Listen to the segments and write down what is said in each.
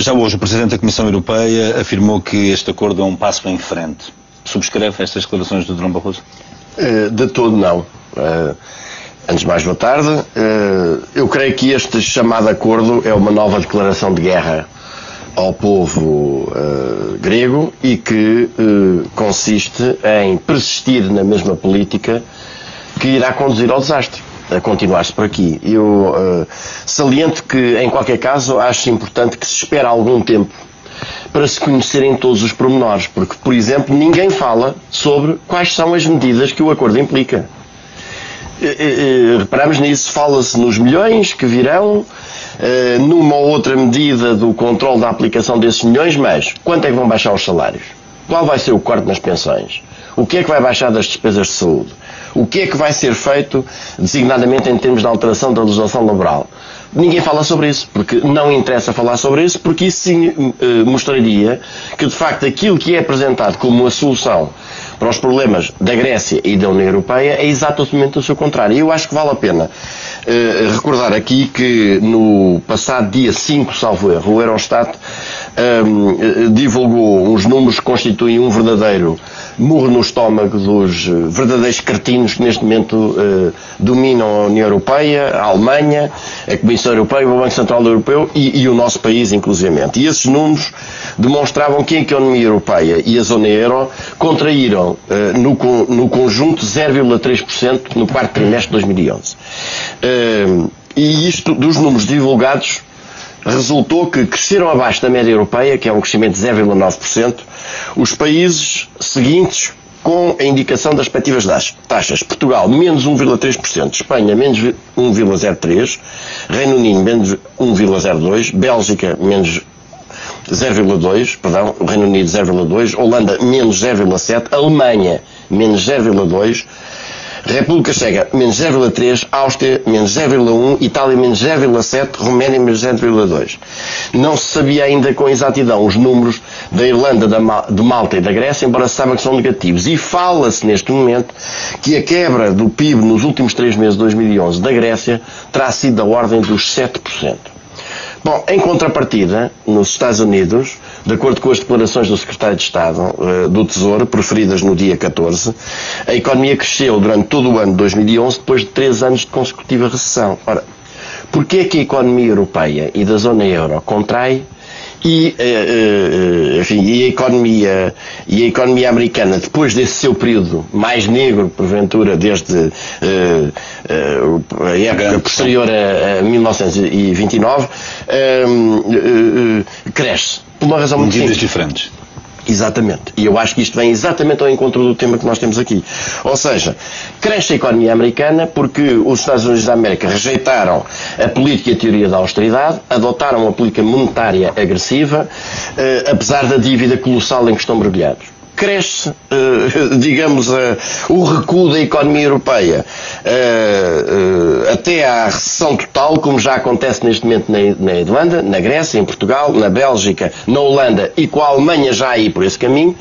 Já hoje o Presidente da Comissão Europeia afirmou que este acordo é um passo em frente. Subscreve estas declarações do Durão Barroso? De todo não. Antes de mais, boa tarde. Eu creio que este chamado acordo é uma nova declaração de guerra ao povo grego e que consiste em persistir na mesma política que irá conduzir ao desastre, a continuar-se por aqui. Eu saliento que, em qualquer caso, acho importante que se espere algum tempo para se conhecerem todos os pormenores, porque, por exemplo, ninguém fala sobre quais são as medidas que o acordo implica. Reparamos nisso, fala-se nos milhões que virão, numa ou outra medida do controle da aplicação desses milhões, mas quanto é que vão baixar os salários? Qual vai ser o corte nas pensões? O que é que vai baixar das despesas de saúde? O que é que vai ser feito, designadamente em termos de alteração da legislação laboral? Ninguém fala sobre isso, porque não interessa falar sobre isso, porque isso sim mostraria que, de facto, aquilo que é apresentado como a solução para os problemas da Grécia e da União Europeia é exatamente o seu contrário. E eu acho que vale a pena recordar aqui que no passado dia 5, salvo erro, o Eurostat divulgou uns números que constituem um verdadeiro murro no estômago dos verdadeiros cretinos que neste momento dominam a União Europeia, a Alemanha, a Comissão Europeia, o Banco Central Europeu e o nosso país, inclusivamente. E esses números demonstravam que a economia europeia e a zona euro contraíram no conjunto 0,3% no quarto trimestre de 2011. E isto, dos números divulgados, resultou que cresceram abaixo da média europeia, que é um crescimento de 0,9%, os países seguintes com a indicação das respectivas taxas. Portugal, menos 1,3%, Espanha, menos 1,03%, Reino Unido, menos 1,02%, Bélgica, menos 0,2%, perdão, Reino Unido 0,2%, Holanda, menos 0,7%, Alemanha, menos 0,2%, República Checa, menos 0,3%, Áustria, menos 0,1%, Itália, menos 0,7%, Roménia, menos 0,2%. Não se sabia ainda com exatidão os números da Irlanda, de Malta e da Grécia, embora se saiba que são negativos. E fala-se neste momento que a quebra do PIB nos últimos 3 meses de 2011 da Grécia terá sido da ordem dos 7%. Bom, em contrapartida, nos Estados Unidos, de acordo com as declarações do Secretário de Estado do Tesouro, proferidas no dia 14, a economia cresceu durante todo o ano de 2011, depois de 3 anos de consecutiva recessão. Ora, porquê é que a economia europeia e da zona euro contrai e a economia americana, depois desse seu período mais negro, porventura, desde a época posterior a 1929, cresce? Por uma razão muito simples. Medidas diferentes. Exatamente. E eu acho que isto vem exatamente ao encontro do tema que nós temos aqui. Ou seja, cresce a economia americana porque os Estados Unidos da América rejeitaram a política e a teoria da austeridade, adotaram uma política monetária agressiva, apesar da dívida colossal em que estão mergulhados. Cresce, digamos, o recuo da economia europeia até à recessão total, como já acontece neste momento na Irlanda, na Grécia, em Portugal, na Bélgica, na Holanda e com a Alemanha já aí por esse caminho,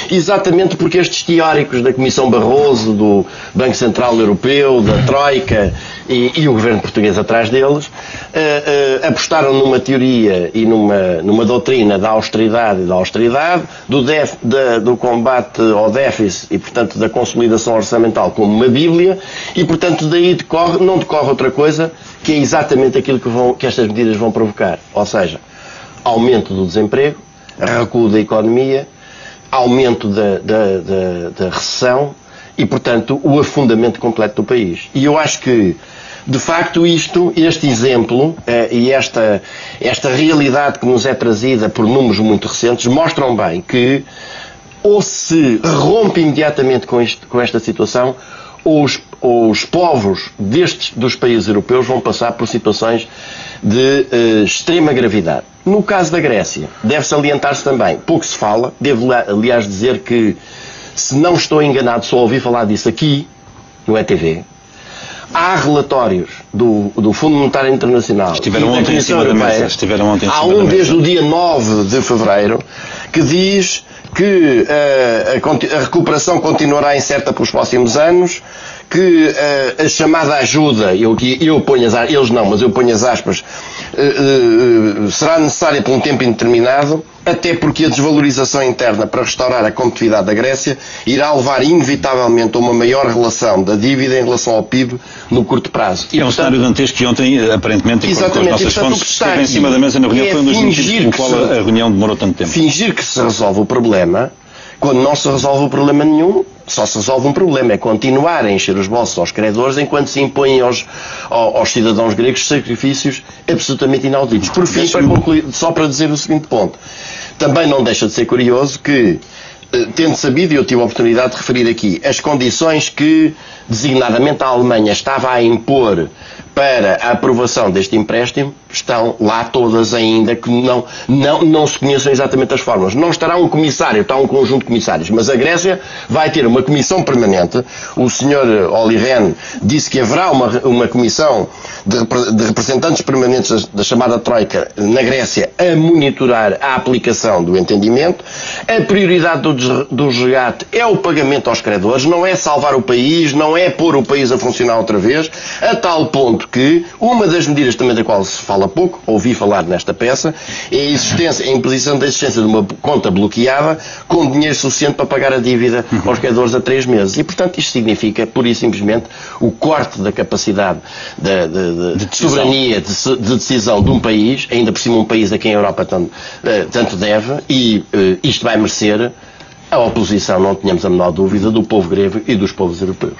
exatamente porque estes teóricos da Comissão Barroso, do Banco Central Europeu, da Troika e o governo português atrás deles, apostaram numa teoria e numa doutrina da austeridade do combate ao déficit e, portanto, da consolidação orçamental como uma bíblia e, portanto, daí não decorre outra coisa que é exatamente aquilo que estas medidas vão provocar. Ou seja, aumento do desemprego, recuo da economia, aumento da recessão e, portanto, o afundamento completo do país. E eu acho que, de facto, este exemplo e esta realidade que nos é trazida por números muito recentes mostram bem que ou se rompe imediatamente com esta situação, ou os povos dos países europeus vão passar por situações de extrema gravidade. No caso da Grécia, deve salientar-se também, pouco se fala, devo aliás dizer que, se não estou enganado, só ouvi falar disso aqui, no ETV, há relatórios do Fundo Monetário Internacional estiveram ontem em cima da mesa. Há um desde o dia 9 de fevereiro que diz que a recuperação continuará incerta pelos próximos anos, que a chamada ajuda, eu ponho eles não, mas eu ponho as aspas, será necessária por um tempo indeterminado, até porque a desvalorização interna para restaurar a competitividade da Grécia irá levar inevitavelmente a uma maior relação da dívida em relação ao PIB no curto prazo. E é um cenário dantesco que ontem, aparentemente, com as nossas fontes, esteve em cima da mesa na reunião, foi um dos motivos pelo qual a reunião demorou tanto tempo. Fingir que se resolve o problema, quando não se resolve o problema nenhum, só se resolve um problema, é continuar a encher os bolsos aos credores enquanto se impõem aos cidadãos gregos sacrifícios absolutamente inauditos. Por fim, para concluir, só para dizer o seguinte ponto, também não deixa de ser curioso que, tendo sabido, e eu tive a oportunidade de referir aqui, as condições que, designadamente, a Alemanha estava a impor para a aprovação deste empréstimo, estão lá todas ainda, que não se conheçam exatamente as formas. Não estará um comissário, está um conjunto de comissários, mas a Grécia vai ter uma comissão permanente. O Sr. Olli Rehn disse que haverá uma comissão de representantes permanentes da chamada Troika na Grécia a monitorar a aplicação do entendimento. A prioridade do resgate é o pagamento aos credores, não é salvar o país, não é pôr o país a funcionar outra vez, a tal ponto que uma das medidas também da qual se fala pouco, ouvi falar nesta peça, é a imposição da existência de uma conta bloqueada com dinheiro suficiente para pagar a dívida aos credores a 3 meses. E, portanto, isto significa, pura e simplesmente, o corte da capacidade de soberania, de decisão de um país, ainda por cima um país a quem a Europa tanto deve, e isto vai merecer a oposição, não tenhamos a menor dúvida, do povo grego e dos povos europeus.